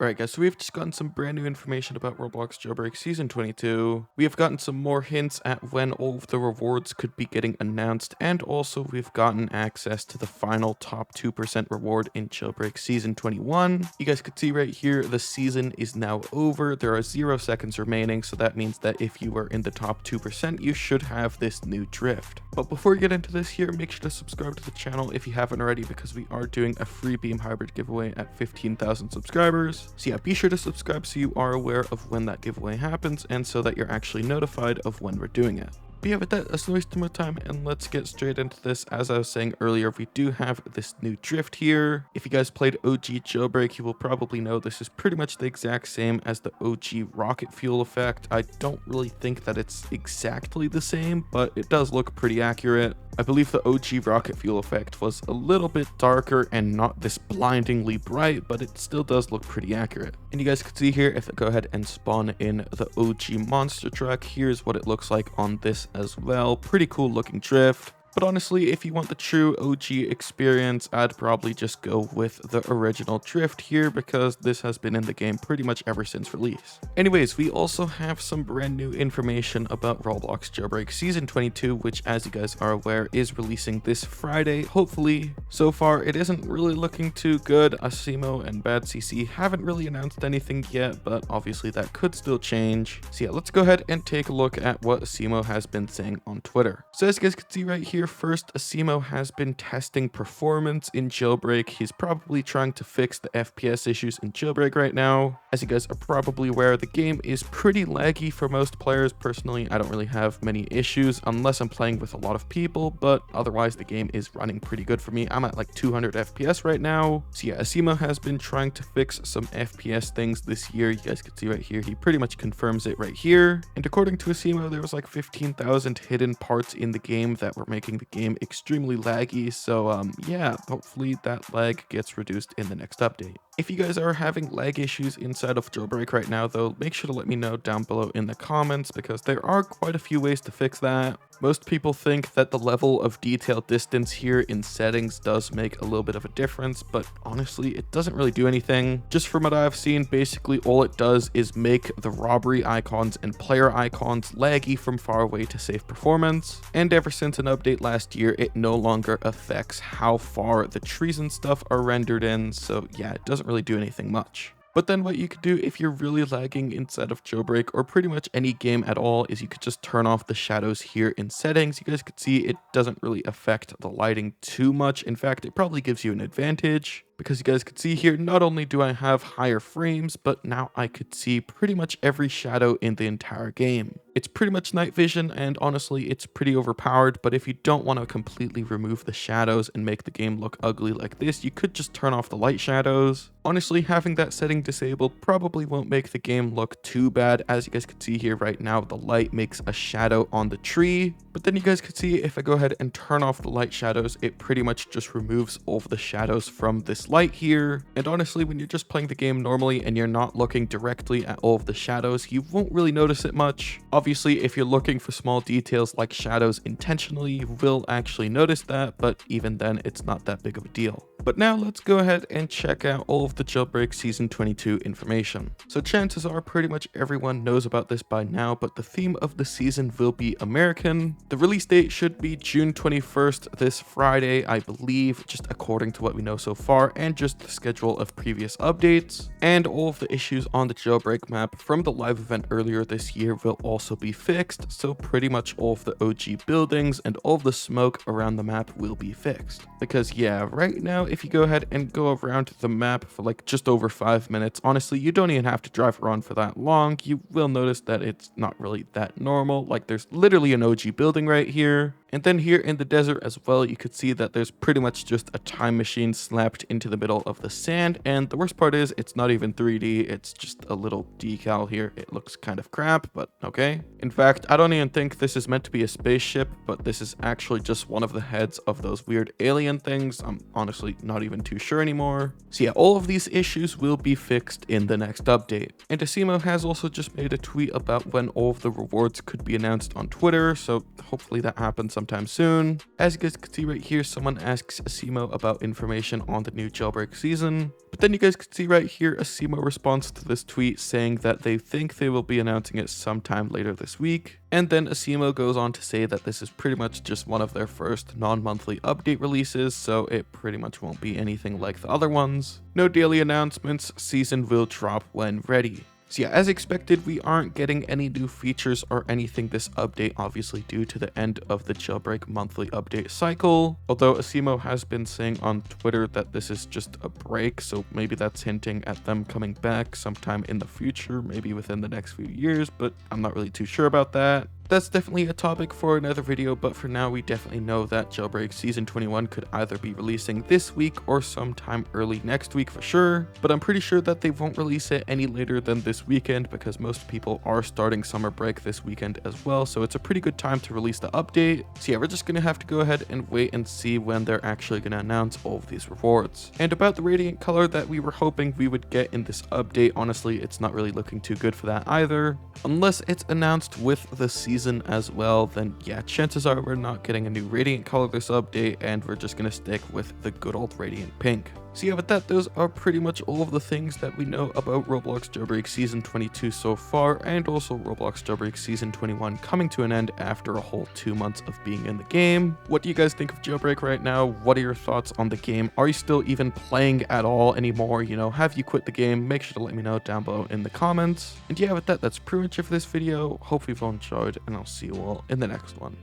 Alright guys, so we've just gotten some brand new information about Roblox Jailbreak Season 22. We have gotten some more hints at when all of the rewards could be getting announced, and also we've gotten access to the final top 2% reward in Jailbreak Season 21. You guys could see right here, the season is now over. There are 0 seconds remaining, so that means that if you are in the top 2%, you should have this new drift. But before we get into this here, make sure to subscribe to the channel if you haven't already, because we are doing a free beam hybrid giveaway at 15,000 subscribers. So yeah, be sure to subscribe so you are aware of when that giveaway happens and so that you're actually notified of when we're doing it. But yeah, with that, let's not waste more time and let's get straight into this. As I was saying earlier, we do have this new drift here. If you guys played OG Jailbreak, you will probably know this is pretty much the exact same as the OG rocket fuel effect. I don't really think that it's exactly the same, but it does look pretty accurate. I believe the OG rocket fuel effect was a little bit darker and not this blindingly bright, but it still does look pretty accurate. And you guys can see here, if I go ahead and spawn in the OG monster truck, here's what it looks like on this as well. Pretty cool looking drift. But honestly, if you want the true OG experience, I'd probably just go with the original drift here, because this has been in the game pretty much ever since release. Anyways, we also have some brand new information about Roblox Jailbreak Season 22, which, as you guys are aware, is releasing this Friday, hopefully. So far, it isn't really looking too good. Asimo and badcc haven't really announced anything yet, but obviously that could still change. So yeah, let's go ahead and take a look at what Asimo has been saying on Twitter. So as you guys can see right here, first, Asimo has been testing performance in Jailbreak. He's probably trying to fix the FPS issues in Jailbreak right now. As you guys are probably aware, the game is pretty laggy for most players. Personally, I don't really have many issues unless I'm playing with a lot of people, but otherwise the game is running pretty good for me. I'm at like 200 FPS right now. So yeah, Asimo has been trying to fix some FPS things this year. You guys can see right here, he pretty much confirms it right here. And according to Asimo, there was like 15,000 hidden parts in the game that were making the game extremely laggy. So yeah, hopefully that lag gets reduced in the next update. If you guys are having lag issues inside of Jailbreak right now though, make sure to let me know down below in the comments, because there are quite a few ways to fix that. Most people think that the level of detail distance here in settings does make a little bit of a difference, but honestly, it doesn't really do anything. Just from what I've seen, basically all it does is make the robbery icons and player icons laggy from far away to save performance. And ever since an update last year, it no longer affects how far the trees and stuff are rendered in, so yeah, it doesn't really do anything much. But then what you could do if you're really lagging inside of Jailbreak, or pretty much any game at all, is you could just turn off the shadows here in settings. You guys could see it doesn't really affect the lighting too much. In fact, it probably gives you an advantage, because you guys could see here, not only do I have higher frames, but now I could see pretty much every shadow in the entire game. It's pretty much night vision, and honestly, it's pretty overpowered, but if you don't want to completely remove the shadows and make the game look ugly like this, you could just turn off the light shadows. Honestly, having that setting disabled probably won't make the game look too bad. As you guys can see here right now, the light makes a shadow on the tree, but then you guys can see if I go ahead and turn off the light shadows, it pretty much just removes all of the shadows from this light here. And honestly, when you're just playing the game normally and you're not looking directly at all of the shadows, you won't really notice it much. Obviously, if you're looking for small details like shadows intentionally, you will actually notice that, but even then, it's not that big of a deal. But now let's go ahead and check out all of the Jailbreak Season 22 information. So chances are pretty much everyone knows about this by now, but the theme of the season will be American. The release date should be June 21st, this Friday, I believe, just according to what we know so far, and just the schedule of previous updates. And all of the issues on the Jailbreak map from the live event earlier this year will also be fixed, so pretty much all of the OG buildings and all of the smoke around the map will be fixed. Because yeah, right now, if you go ahead and go around the map for like just over 5 minutes, honestly, you don't even have to drive around for that long. You will notice that it's not really that normal. Like, there's literally an OG building right here. And then here in the desert as well, you could see that there's pretty much just a time machine slapped into the middle of the sand. And the worst part is it's not even 3D. It's just a little decal here. It looks kind of crap, but okay. In fact, I don't even think this is meant to be a spaceship, but this is actually just one of the heads of those weird alien things. I'm honestly not even too sure anymore. So yeah, all of these issues will be fixed in the next update. And Asimo has also just made a tweet about when all of the rewards could be announced on Twitter. So hopefully that happens sometime soon. As you guys can see right here, someone asks Asimo about information on the new Jailbreak season. But then you guys can see right here, Asimo responds to this tweet saying that they think they will be announcing it sometime later this week. And then Asimo goes on to say that this is pretty much just one of their first non-monthly update releases, so it pretty much won't be anything like the other ones. No daily announcements, season will drop when ready. So yeah, as expected, we aren't getting any new features or anything this update, obviously due to the end of the Jailbreak monthly update cycle. Although Asimo has been saying on Twitter that this is just a break, so maybe that's hinting at them coming back sometime in the future, maybe within the next few years, but I'm not really too sure about that. That's definitely a topic for another video, but for now we definitely know that Jailbreak Season 21 could either be releasing this week or sometime early next week for sure, but I'm pretty sure that they won't release it any later than this weekend because most people are starting summer break this weekend as well, so it's a pretty good time to release the update. So yeah, we're just gonna have to go ahead and wait and see when they're actually gonna announce all of these rewards. And about the radiant color that we were hoping we would get in this update, honestly, it's not really looking too good for that either. Unless it's announced with the season as well, then yeah, chances are we're not getting a new radiant color this update and we're just gonna stick with the good old radiant pink. So yeah, with that, those are pretty much all of the things that we know about Roblox Jailbreak Season 22 so far, and also Roblox Jailbreak Season 21 coming to an end after a whole 2 months of being in the game. What do you guys think of Jailbreak right now? What are your thoughts on the game? Are you still even playing at all anymore? You know, have you quit the game? Make sure to let me know down below in the comments. And yeah, with that, that's pretty much it for this video. Hope you've all enjoyed, and I'll see you all in the next one.